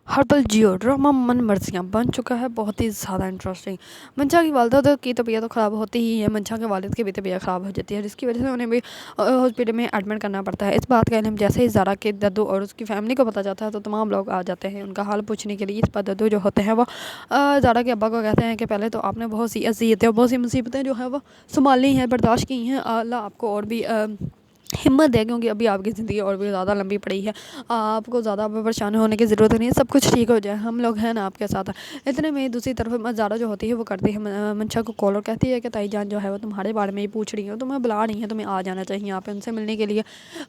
हर पल जियो ड्रामा मन मर्जियाँ बन चुका है बहुत ही ज़्यादा इंटरेस्टिंग। मंशा की वालदा की तबीयत तो ख़राब होती ही है, मंशा के वालिद की भी तबीयत ख़राब हो जाती है, जिसकी वजह से उन्हें भी हॉस्पिटल में एडमिट करना पड़ता है। इस बात का इल्म जैसे ही ज़ारा के दद्दू और उसकी फैमिली को पता चलता है तो तमाम लोग आ जाते हैं उनका हाल पूछने के लिए। इस पर दद्दू जो होते हैं वो ज़ारा के अब्बा को कहते हैं कि पहले तो आपने बहुत सी अज़ियतें और बहुत सी मुसीबतें जो है वो संभाली हैं, बर्दाश्त की हैं। अल्लाह आपको और भी हिम्मत दे, क्योंकि अभी आपकी ज़िंदगी और भी ज़्यादा लंबी पड़ी है, आपको ज़्यादा परेशान होने की ज़रूरत नहीं है, सब कुछ ठीक हो जाए, हम लोग हैं ना आपके साथ। इतने में दूसरी तरफ ज़ारा जो होती है वो करती है मंशा को कॉल और कहती है कि ताई जान जो है वो तुम्हारे बारे में ही पूछ रही हो, तुम्हें बुला रही है, तुम्हें आ जाना चाहिए यहाँ पे उनसे मिलने के लिए।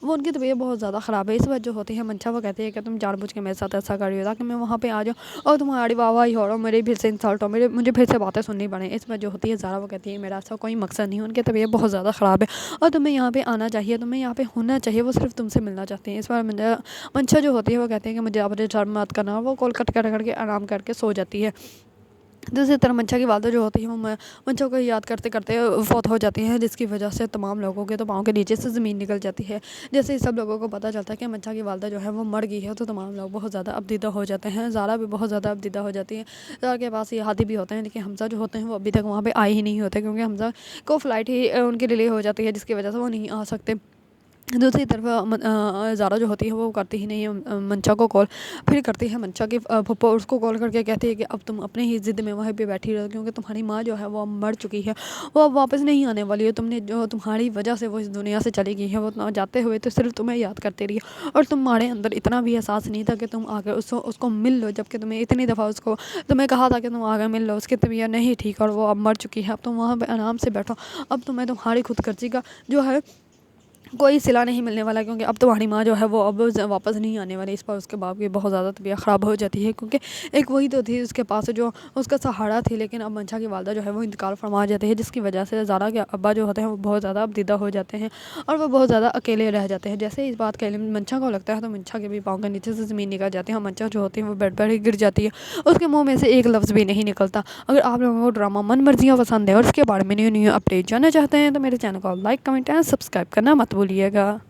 वो उनकी तबीयत बहुत ज़्यादा ख़राब है। इस वजह जो होती है मंशा वो कहती है कि तुम जानबूझ के मेरे साथ ऐसा कर रही हो ताकि मैं वहाँ पे आ जाऊँ और तुम्हारी वाहवाही हो, मेरी फिर से इंसल्ट हो, मुझे फिर से बातें सुननी पड़े। इस वजह जो होती है ज़ारा वो कहती है मेरा ऐसा कोई मकसद नहीं है, उनकी तबीयत बहुत ज़्यादा ख़राब है और तुम्हें यहाँ पे आना चाहिए, तुम्हें यहाँ पे होना चाहिए, वो सिर्फ तुमसे मिलना चाहते हैं। इस बार मंशा जो होती है वो कहते हैं कि मुझे आप शर्म मत करना, वो कॉल कट कर करके आराम करके सो जाती है। दूसरी तरफ मंशा की वालदा जो होती है वो मंशा को याद करते करते फौत हो जाती है, जिसकी वजह से तमाम लोगों के तो पाँव के नीचे से ज़मीन निकल जाती है। जैसे ही सब लोगों को पता चलता है कि मंशा की वालदा जो है वो मर गई है तो तमाम लोग बहुत ज़्यादा अबदीदा हो जाते हैं। ज़ारा भी बहुत ज़्यादा अबदीदा हो जाती है। ज़ारा के पास ये हादी भी होते हैं, लेकिन हमजा जो होते हैं वो अभी तक वहाँ पे आए ही नहीं होते, क्योंकि हमजा को फ़्लाइट ही उनकी डिले हो जाती है, जिसकी वजह से वो नहीं आ सकते। दूसरी तरफ ज़ारा जो होती है वो करती ही नहीं है मंशा को कॉल, फिर करती है मंशा की फूफा, उसको कॉल करके कहती है कि अब तुम अपने ही ज़िद में वहीं पे बैठी रहो, क्योंकि तुम्हारी माँ जो है वो अब मर चुकी है, वो अब वापस नहीं आने वाली है। तुमने जो तुम्हारी वजह से वो इस दुनिया से चली गई है, वो जाते हुए तो सिर्फ तुम्हें याद करते रही और तुम्हारे अंदर इतना भी एहसास नहीं था कि तुम आकर उसको मिल लो, जबकि तुम्हें इतनी दफ़ा उसको तुम्हें कहा था कि तुम आकर मिल लो, उसकी तबीयत नहीं ठीक और वो अब मर चुकी है। अब तुम वहाँ पर आराम से बैठो, अब तुम्हें तुम्हारी खुदगर्जी का जो है कोई सिला नहीं मिलने वाला, क्योंकि अब तुम्हारी माँ जो है वो अब वापस नहीं आने वाली। इस पर उसके बाप की बहुत ज़्यादा तबीयत ख़राब हो जाती है, क्योंकि एक वही तो थी उसके पास जो उसका सहारा थी, लेकिन अब मंशा की वालदा जो है वो इंतकाल फरमा जाती है, जिसकी वजह से ज़ारा के अब्बा जो होते हैं वो बहुत ज़्यादा अबदीदा हो जाते हैं और वो बहुत ज़्यादा अकेले रह जाते हैं। जैसे इस बात का इल्म मंशा को लगता है तो मंशा के भी पाँव के नीचे से ज़मीन निकल जाती है और मंशा जो होती है वो बेड पर ही गिर जाती है, उसके मुँह में से एक लफ्ज़ भी नहीं निकलता। अगर आप लोगों को ड्रामा मन मर्जियाँ पसंद है और उसके बारे में न्यू न्यू अपडेट जानना चाहते हैं तो मेरे चैनल को लाइक कमेंट एंड सब्सक्राइब करना मत भूलिएगा।